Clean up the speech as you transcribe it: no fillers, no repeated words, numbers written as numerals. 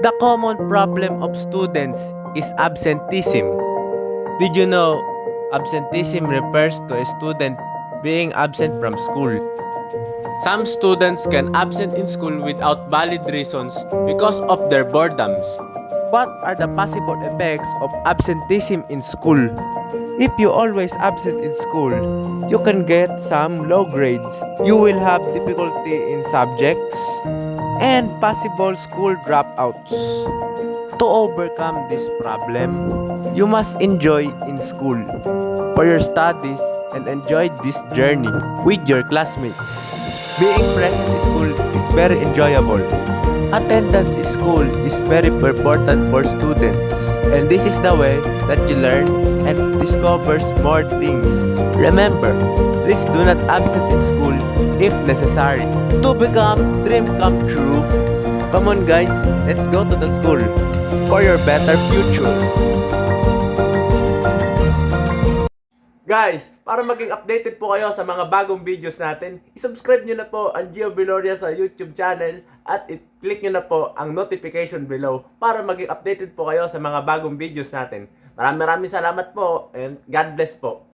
The common problem of students is absenteeism. Did you know absenteeism refers to a student being absent from school? Some students can absent in school without valid reasons because of their boredoms. What are the possible effects of absenteeism in school? If you always absent in school, you can get some low grades. You will have difficulty in subjects and possible school dropouts. To overcome this problem, you must enjoy in school for your studies and enjoy this journey with your classmates. Being present in school is very enjoyable. Attendance in school is very important for students, and this is the way that you learn and discovers more things. Remember, please do not absent in school if necessary. To become dream come true, come on guys, let's go to the school for your better future. Guys, para maging updated po kayo sa mga bagong videos natin, isubscribe nyo na po ang Gio Viloria sa YouTube channel at i-click nyo na po ang notification below para maging updated po kayo sa mga bagong videos natin. Maraming salamat po and God bless po.